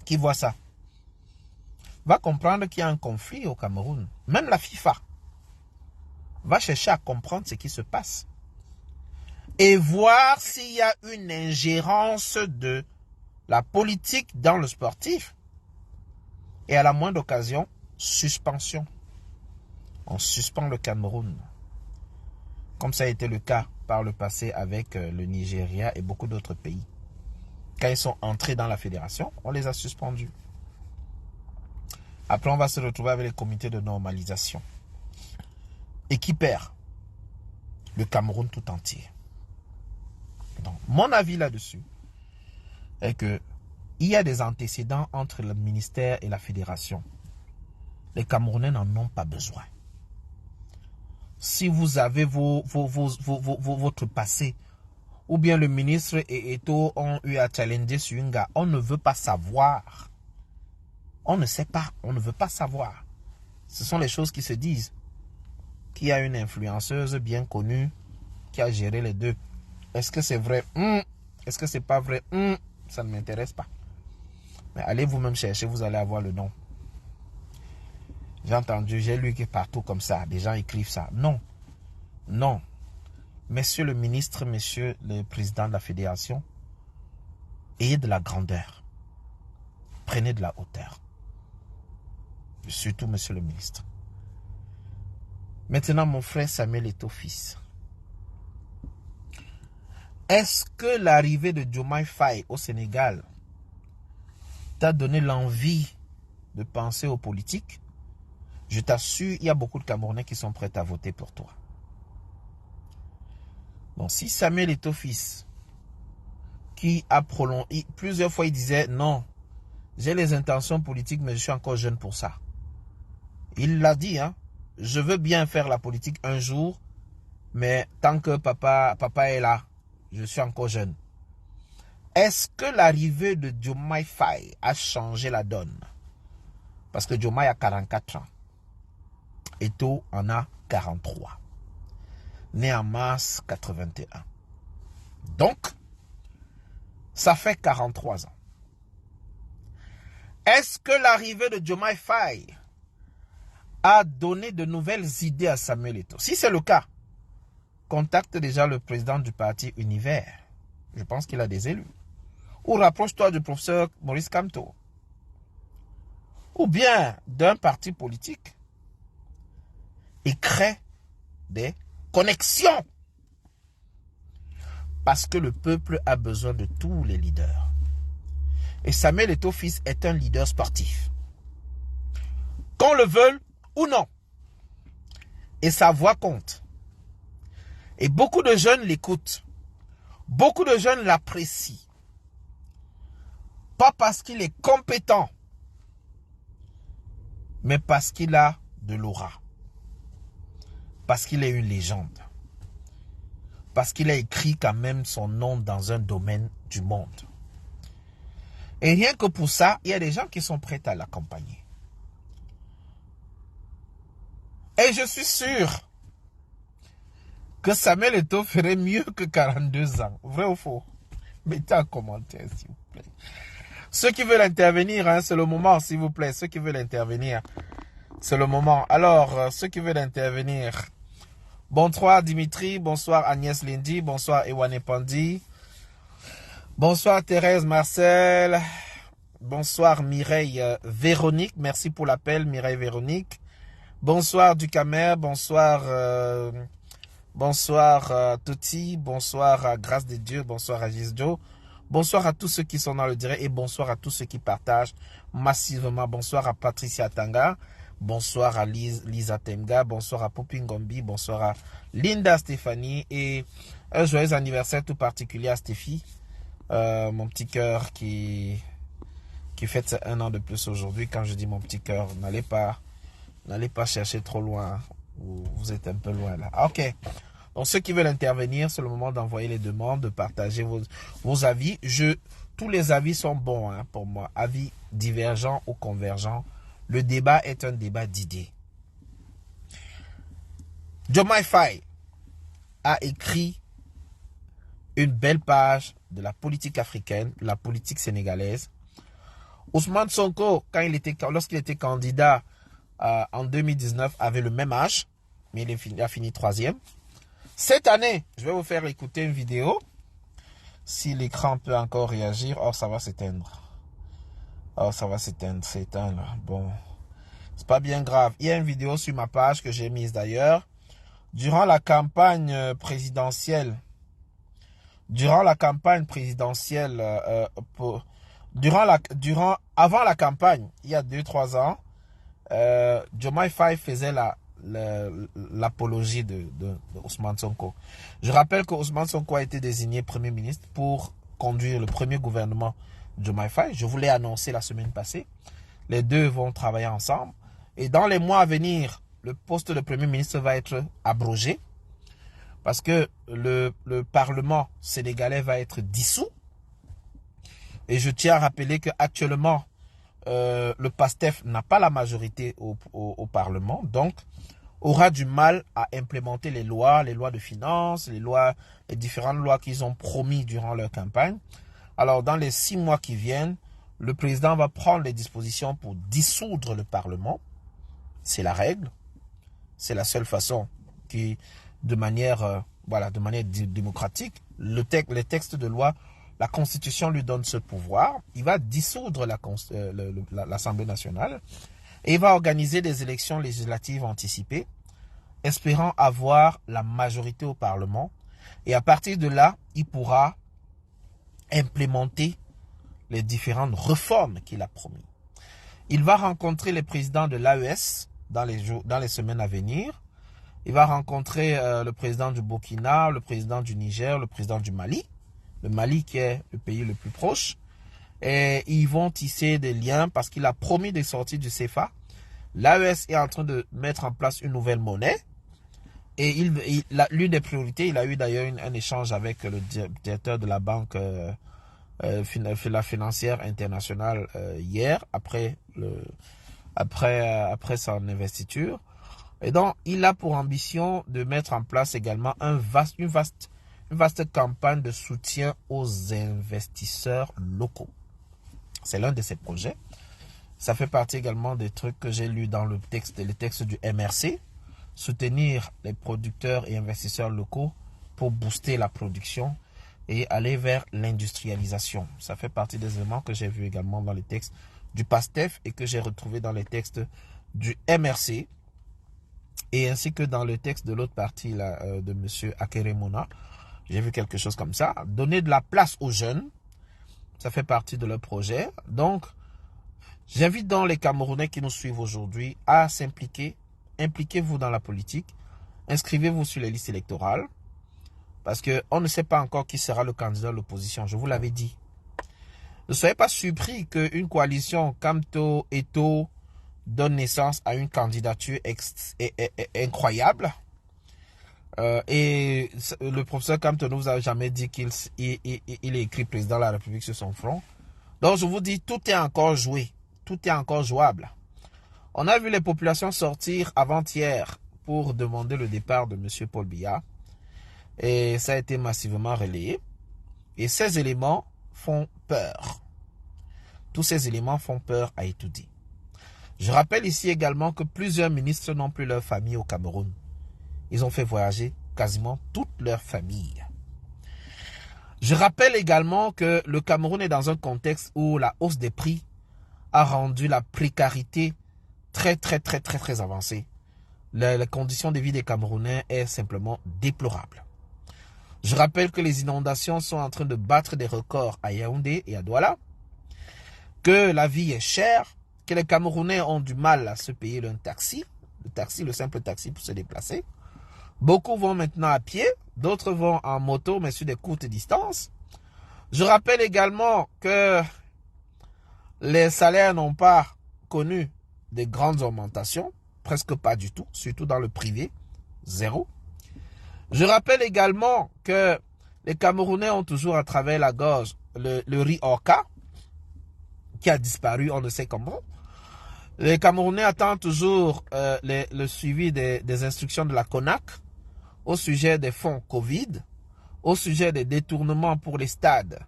qui voit ça, va comprendre qu'il y a un conflit au Cameroun. Même la FIFA va chercher à comprendre ce qui se passe et voir s'il y a une ingérence de la politique dans le sportif. Et à la moindre occasion, suspension. On suspend le Cameroun. Comme ça a été le cas par le passé avec le Nigeria et beaucoup d'autres pays. Quand ils sont entrés dans la fédération, on les a suspendus. Après, on va se retrouver avec les comités de normalisation. Et qui perd? Le Cameroun tout entier. Donc, mon avis là-dessus est que il y a des antécédents entre le ministère et la fédération. Les Camerounais n'en ont pas besoin. Si vous avez votre passé, ou bien le ministre et Eto'o ont eu à challenger sur un gars, on ne veut pas savoir. On ne sait pas, on ne veut pas savoir. Ce sont les choses qui se disent. Qu'il y a une influenceuse bien connue qui a géré les deux. Est-ce que c'est vrai? Est-ce que c'est pas vrai? Ça ne m'intéresse pas. Mais allez vous-même chercher, vous allez avoir le nom. J'ai entendu, j'ai lu que partout comme ça, des gens écrivent ça. Non, non. Monsieur le ministre, monsieur le président de la fédération, ayez de la grandeur. Prenez de la hauteur. Surtout monsieur le ministre. Maintenant, mon frère Samuel Eto'o-Fils. Est-ce que l'arrivée de Diomaye Faye au Sénégal t'a donné l'envie de penser aux politiques? Je t'assure, il y a beaucoup de Camerounais qui sont prêts à voter pour toi. Donc, si Samuel Eto'o-Fils, qui a prolongé, plusieurs fois il disait, non, j'ai les intentions politiques, mais je suis encore jeune pour ça. Il l'a dit, hein, je veux bien faire la politique un jour, mais tant que papa est là, je suis encore jeune. Est-ce que l'arrivée de Diomaye Faye a changé la donne? Parce que Diomaye a 44 ans. Eto'o en a 43. Né en mars 81. Donc, ça fait 43 ans. Est-ce que l'arrivée de Diomaye Faye a donné de nouvelles idées à Samuel Eto'o? Si c'est le cas, contacte déjà le président du parti Univers. Je pense qu'il a des élus. Ou rapproche-toi du professeur Maurice Kamto. Ou bien d'un parti politique. Et crée des connexions. Parce que le peuple a besoin de tous les leaders. Et Samuel Eto'o-Fils est un leader sportif. Qu'on le veuille ou non. Et sa voix compte. Et beaucoup de jeunes l'écoutent. Beaucoup de jeunes l'apprécient. Pas parce qu'il est compétent, mais parce qu'il a de l'aura. Parce qu'il est une légende. Parce qu'il a écrit quand même son nom dans un domaine du monde. Et rien que pour ça, il y a des gens qui sont prêts à l'accompagner. Et je suis sûr que Samuel Eto'o ferait mieux que 42 ans. Vrai ou faux? Mettez en commentaire, s'il vous plaît. Ceux qui veulent intervenir, hein, c'est le moment, s'il vous plaît. Ceux qui veulent intervenir, c'est le moment. Alors, ceux qui veulent intervenir. Bonsoir Dimitri, bonsoir Agnès Lindy, bonsoir Ewane Pandi. Bonsoir Thérèse Marcel. Bonsoir Mireille Véronique. Merci pour l'appel Mireille Véronique. Bonsoir Ducamer. Bonsoir Toti. Bonsoir à Grâce de Dieu. Bonsoir à Gisdo. Bonsoir à tous ceux qui sont dans le direct et bonsoir à tous ceux qui partagent massivement. Bonsoir à Patricia Tanga. Bonsoir à Lisa Temga. Bonsoir à Popingombi. Bonsoir à Linda Stéphanie. Et un joyeux anniversaire tout particulier à Stéphie. Mon petit cœur qui fête 1 an de plus aujourd'hui. Quand je dis mon petit cœur, n'allez pas chercher trop loin. Vous êtes un peu loin là. Ok. Donc ceux qui veulent intervenir, c'est le moment d'envoyer les demandes, de partager vos avis. Tous les avis sont bons, hein, pour moi. Avis divergents ou convergents. Le débat est un débat d'idées. Diomaye Faye a écrit une belle page de la politique africaine, de la politique sénégalaise. Ousmane Sonko, lorsqu'il était candidat en 2019, avait le même âge, mais il a fini 3e. Cette année, je vais vous faire écouter une vidéo. Si l'écran peut encore réagir, oh ça va s'éteindre. Oh ça va s'éteindre, c'est éteindre. Bon, c'est pas bien grave. Il y a une vidéo sur ma page que j'ai mise d'ailleurs. Durant la campagne présidentielle, avant la campagne, il y a 2-3 ans, Diomaye Faye faisait l'apologie de Ousmane Sonko. Je rappelle que Ousmane Sonko a été désigné Premier ministre pour conduire le premier gouvernement de Diomaye Faye. Je vous l'ai annoncé la semaine passée. Les deux vont travailler ensemble. Et dans les mois à venir, le poste de Premier ministre va être abrogé parce que le Parlement sénégalais va être dissous. Et je tiens à rappeler qu'actuellement, le PASTEF n'a pas la majorité au Parlement, donc aura du mal à implémenter les lois de finances, les différentes lois qu'ils ont promis durant leur campagne. Alors, dans les 6 mois qui viennent, le président va prendre les dispositions pour dissoudre le Parlement. C'est la règle. C'est la seule façon qui, de manière démocratique, les textes de loi, la Constitution lui donne ce pouvoir. Il va dissoudre l'Assemblée nationale et il va organiser des élections législatives anticipées, espérant avoir la majorité au Parlement. Et à partir de là, il pourra implémenter les différentes réformes qu'il a promis. Il va rencontrer les présidents de l'AES dans les semaines à venir. Il va rencontrer le président du Burkina, le président du Niger, le président du Mali. Le Mali qui est le pays le plus proche. Et ils vont tisser des liens parce qu'il a promis de sortir du CFA. L'AES est en train de mettre en place une nouvelle monnaie. Et l'une des priorités, il a eu d'ailleurs un échange avec le directeur de la banque la financière internationale hier, après son investiture. Et donc, il a pour ambition de mettre en place également une vaste campagne de soutien aux investisseurs locaux. C'est l'un de ses projets. Ça fait partie également des trucs que j'ai lus dans les textes du MRC. Soutenir les producteurs et investisseurs locaux pour booster la production et aller vers l'industrialisation. Ça fait partie des éléments que j'ai vus également dans les textes du PASTEF et que j'ai retrouvé dans les textes du MRC et ainsi que dans le texte de l'autre partie là, de M. Akeremona. J'ai vu quelque chose comme ça. Donner de la place aux jeunes, ça fait partie de leur projet. Donc, j'invite donc les Camerounais qui nous suivent aujourd'hui à s'impliquer. Impliquez-vous dans la politique. Inscrivez-vous sur les listes électorales. Parce qu'on ne sait pas encore qui sera le candidat de l'opposition. Je vous l'avais dit. Ne soyez pas surpris qu'une coalition Camto-Eto donne naissance à une candidature incroyable. Et le professeur Camto ne vous a jamais dit qu'il est écrit président de la République sur son front. Donc je vous dis, tout est encore joué. Tout est encore jouable. On a vu les populations sortir avant-hier pour demander le départ de M. Paul Biya. Et ça a été massivement relayé. Et ces éléments font peur. Tous ces éléments font peur à étudier. Je rappelle ici également que plusieurs ministres n'ont plus leur famille au Cameroun. Ils ont fait voyager quasiment toute leur famille. Je rappelle également que le Cameroun est dans un contexte où la hausse des prix a rendu la précarité très avancée. Les conditions de vie des Camerounais est simplement déplorable. Je rappelle que les inondations sont en train de battre des records à Yaoundé et à Douala, que la vie est chère, que les Camerounais ont du mal à se payer le simple taxi pour se déplacer. Beaucoup vont maintenant à pied, d'autres vont en moto, mais sur des courtes distances. Je rappelle également que les salaires n'ont pas connu de grandes augmentations, presque pas du tout, surtout dans le privé, zéro. Je rappelle également que les Camerounais ont toujours à travers la gorge le riz Orca, qui a disparu, on ne sait comment. Les Camerounais attendent toujours le suivi des instructions de la CONAC au sujet des fonds Covid, au sujet des détournements pour les stades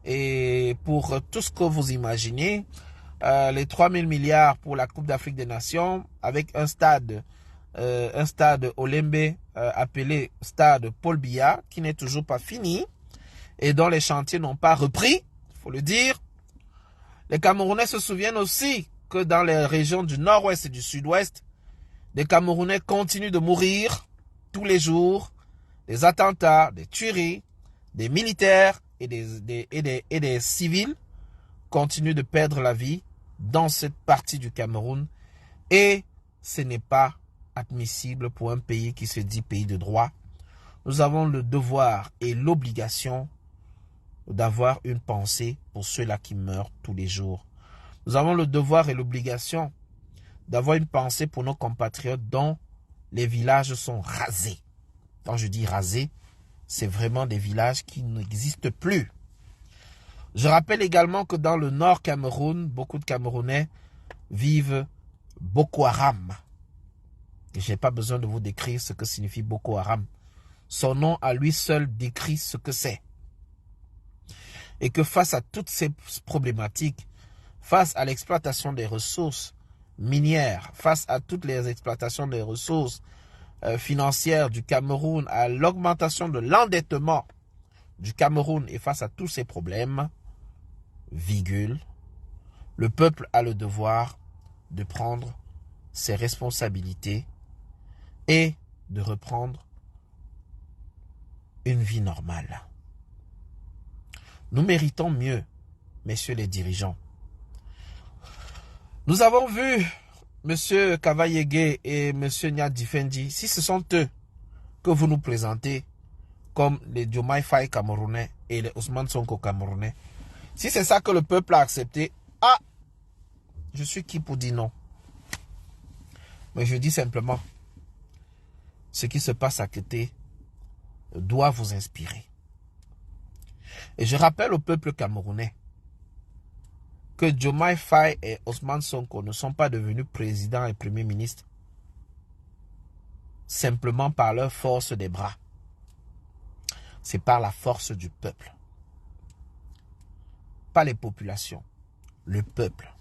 et pour tout ce que vous imaginez. Les 3 000 milliards pour la Coupe d'Afrique des Nations avec un stade Olembe appelé stade Paul Biya qui n'est toujours pas fini et dont les chantiers n'ont pas repris, il faut le dire. Les Camerounais se souviennent aussi que dans les régions du nord-ouest et du sud-ouest, des Camerounais continuent de mourir tous les jours, des attentats, des tueries, des militaires et des civils continuent de perdre la vie dans cette partie du Cameroun. Et ce n'est pas admissible pour un pays qui se dit pays de droit. Nous avons le devoir et l'obligation d'avoir une pensée pour ceux-là qui meurent tous les jours. Nous avons le devoir et l'obligation d'avoir une pensée pour nos compatriotes dont les villages sont rasés. Quand je dis rasés, c'est vraiment des villages qui n'existent plus. Je rappelle également que dans le nord Cameroun, beaucoup de Camerounais vivent Boko Haram. Et je n'ai pas besoin de vous décrire ce que signifie Boko Haram. Son nom à lui seul décrit ce que c'est. Et que face à toutes ces problématiques, face à l'exploitation des ressources minières, face à toutes les exploitations des ressources financières du Cameroun, à l'augmentation de l'endettement du Cameroun et face à tous ces problèmes, virgule, le peuple a le devoir de prendre ses responsabilités et de reprendre une vie normale. Nous méritons mieux, messieurs les dirigeants. Nous avons vu M. Kavayege et M. Nyadi Fendi, si ce sont eux que vous nous présentez comme les Diomaye Faye camerounais et les Ousmane Sonko camerounais, si c'est ça que le peuple a accepté, je suis qui pour dire non? Mais je dis simplement, ce qui se passe à côté doit vous inspirer. Et je rappelle au peuple camerounais que Diomaye Faye et Ousmane Sonko ne sont pas devenus présidents et premiers ministres simplement par leur force des bras. C'est par la force du peuple. Pas les populations, le peuple.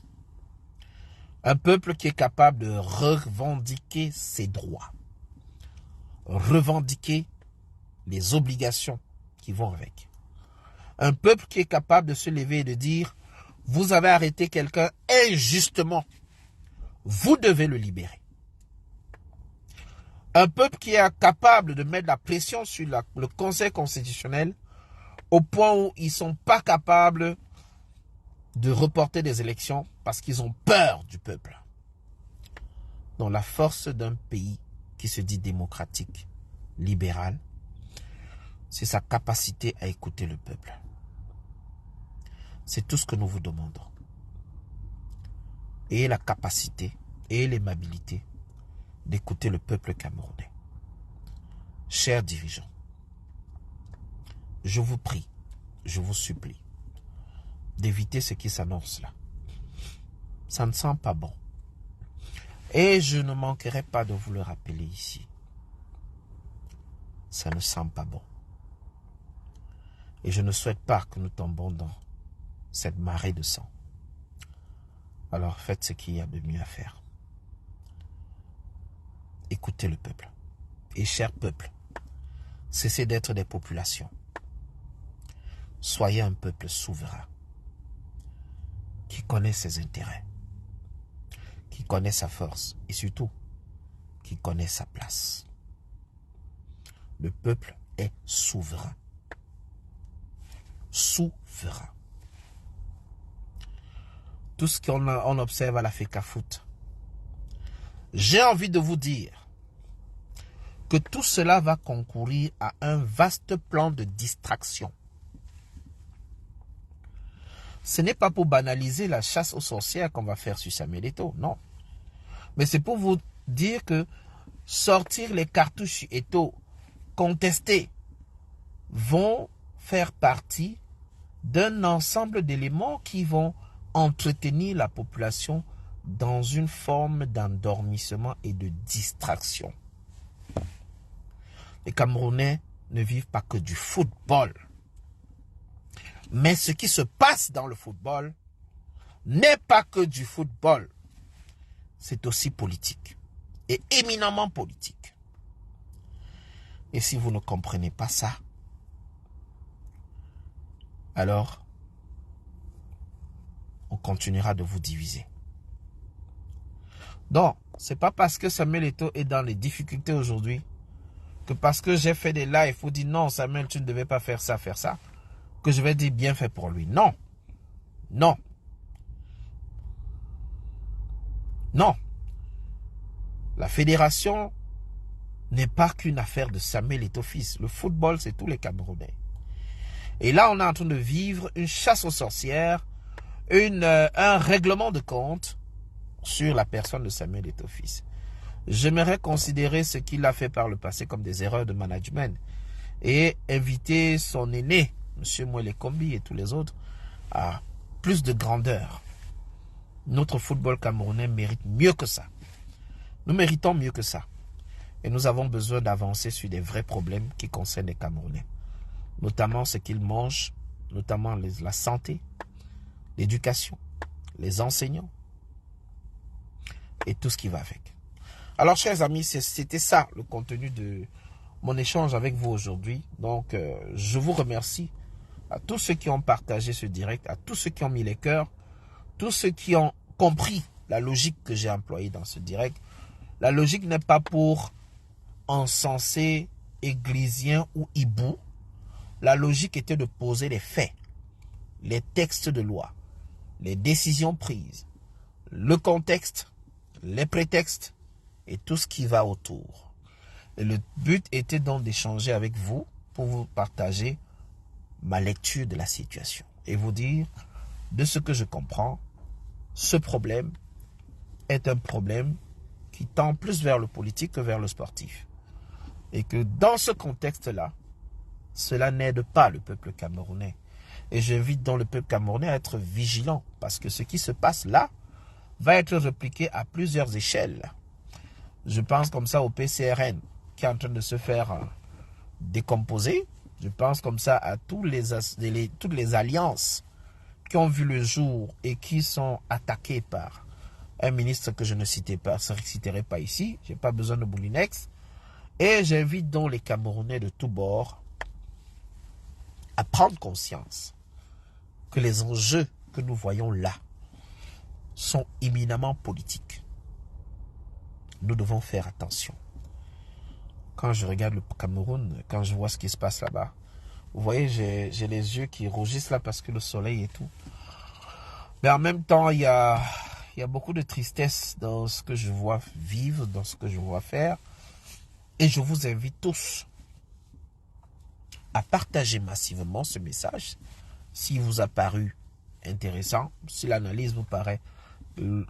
Un peuple qui est capable de revendiquer ses droits, revendiquer les obligations qui vont avec. Un peuple qui est capable de se lever et de dire « Vous avez arrêté quelqu'un injustement, vous devez le libérer ». Un peuple qui est capable de mettre la pression sur le Conseil constitutionnel au point où ils ne sont pas capables de reporter des élections parce qu'ils ont peur du peuple. Donc la force d'un pays qui se dit démocratique, libéral, c'est sa capacité à écouter le peuple. C'est tout ce que nous vous demandons. Ayez la capacité, ayez l'aimabilité d'écouter le peuple camerounais. Chers dirigeants, je vous prie, je vous supplie d'éviter ce qui s'annonce là. Ça ne sent pas bon. Et je ne manquerai pas de vous le rappeler ici. Ça ne sent pas bon. Et je ne souhaite pas que nous tombons dans cette marée de sang. Alors faites ce qu'il y a de mieux à faire. Écoutez le peuple. Et cher peuple, cessez d'être des populations. Soyez un peuple souverain qui connaît ses intérêts, qui connaît sa force et surtout qui connaît sa place. Le peuple est souverain. Souverain. Tout ce qu'on observe à la FECAFOOT, j'ai envie de vous dire que tout cela va concourir à un vaste plan de distraction. Ce n'est pas pour banaliser la chasse aux sorcières qu'on va faire sur Samuel Eto'o, non. Mais c'est pour vous dire que sortir les cartouches Eto'o contestés vont faire partie d'un ensemble d'éléments qui vont entretenir la population dans une forme d'endormissement et de distraction. Les Camerounais ne vivent pas que du football. Mais ce qui se passe dans le football n'est pas que du football. C'est aussi politique. Et éminemment politique. Et si vous ne comprenez pas ça, alors on continuera de vous diviser. Donc, c'est pas parce que Samuel Eto'o est dans les difficultés aujourd'hui que parce que j'ai fait des lives, il faut dire non, Samuel, tu ne devais pas faire ça, que je vais dire bien fait pour lui. Non. Non. Non. La fédération n'est pas qu'une affaire de Samuel Eto'o fils. Le football, c'est tous les Camerounais. Et là, on est en train de vivre une chasse aux sorcières, un règlement de compte sur la personne de Samuel Eto'o fils. J'aimerais considérer ce qu'il a fait par le passé comme des erreurs de management et inviter son aîné, M. Mwele Kombi et tous les autres, à plus de grandeur. Notre football camerounais mérite mieux que ça. Nous méritons mieux que ça. Et nous avons besoin d'avancer sur des vrais problèmes qui concernent les Camerounais. Notamment ce qu'ils mangent, notamment la santé, l'éducation, les enseignants et tout ce qui va avec. Alors, chers amis, c'était ça le contenu de mon échange avec vous aujourd'hui. Donc, je vous remercie à tous ceux qui ont partagé ce direct, à tous ceux qui ont mis les cœurs, tous ceux qui ont compris la logique que j'ai employée dans ce direct. La logique n'est pas pour encenser églisiens ou hiboux. La logique était de poser les faits, les textes de loi, les décisions prises, le contexte, les prétextes et tout ce qui va autour. Et le but était donc d'échanger avec vous pour vous partager ma lecture de la situation et vous dire, de ce que je comprends, ce problème est un problème qui tend plus vers le politique que vers le sportif. Et que dans ce contexte-là, cela n'aide pas le peuple camerounais. Et j'invite donc le peuple camerounais à être vigilant, parce que ce qui se passe là va être répliqué à plusieurs échelles. Je pense comme ça au PCRN, qui est en train de se faire décomposer. Je pense comme ça à toutes les alliances qui ont vu le jour et qui sont attaquées par un ministre que je ne citerai pas ici. Je n'ai pas besoin de Moulinex. Et j'invite donc les Camerounais de tous bords à prendre conscience que les enjeux que nous voyons là sont éminemment politiques. Nous devons faire attention. Quand je regarde le Cameroun, quand je vois ce qui se passe là-bas, vous voyez, j'ai les yeux qui rougissent là parce que le soleil et tout. Mais en même temps, il y a beaucoup de tristesse dans ce que je vois vivre, dans ce que je vois faire. Et je vous invite tous à partager massivement ce message. S'il vous a paru intéressant, si l'analyse vous paraît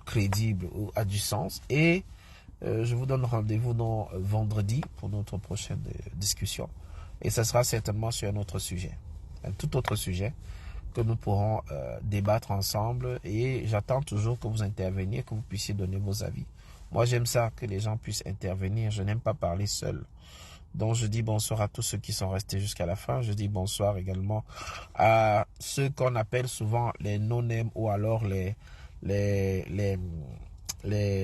crédible ou a du sens. Et je vous donne rendez-vous vendredi pour notre prochaine discussion. Et ça sera certainement sur un autre sujet, un tout autre sujet que nous pourrons débattre ensemble. Et j'attends toujours que vous interveniez, que vous puissiez donner vos avis. Moi, j'aime ça, que les gens puissent intervenir. Je n'aime pas parler seul. Donc, je dis bonsoir à tous ceux qui sont restés jusqu'à la fin. Je dis bonsoir également à ceux qu'on appelle souvent les no-name ou alors les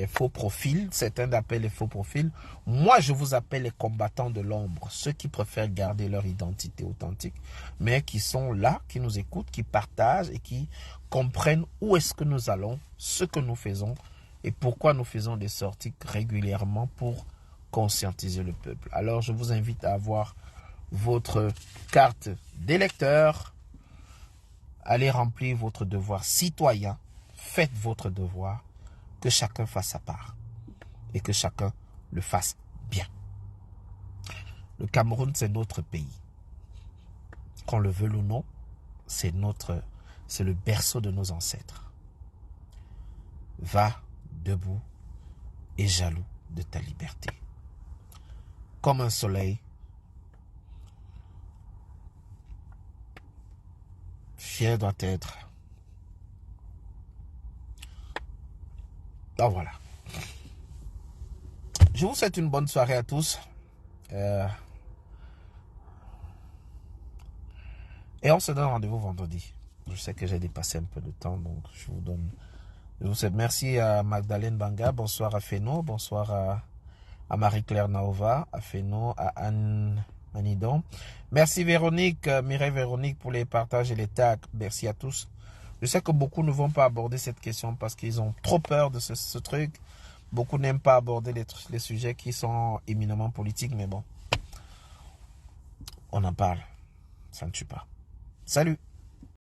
faux profils. Certains appellent les faux profils. Moi, je vous appelle les combattants de l'ombre. Ceux qui préfèrent garder leur identité authentique, mais qui sont là, qui nous écoutent, qui partagent et qui comprennent où est-ce que nous allons, ce que nous faisons et pourquoi nous faisons des sorties régulièrement pour conscientiser le peuple. Alors, je vous invite à avoir votre carte d'électeur. Allez remplir votre devoir citoyen. Faites votre devoir. Que chacun fasse sa part. Et que chacun le fasse bien. Le Cameroun, c'est notre pays. Qu'on le veuille ou non, c'est le berceau de nos ancêtres. Va debout et jaloux de ta liberté. Comme un soleil, fier doit être. Donc voilà. Je vous souhaite une bonne soirée à tous. Et on se donne rendez-vous vendredi. Je sais que j'ai dépassé un peu de temps, donc je vous souhaite merci à Magdalene Banga, bonsoir à Feno, bonsoir à Marie-Claire Naova, à Feno, à Anne Manidon. Merci Véronique, Mireille Véronique pour les partages et les tags. Merci à tous. Je sais que beaucoup ne vont pas aborder cette question parce qu'ils ont trop peur de ce truc. Beaucoup n'aiment pas aborder les sujets qui sont éminemment politiques, mais bon, on en parle. Ça ne tue pas. Salut!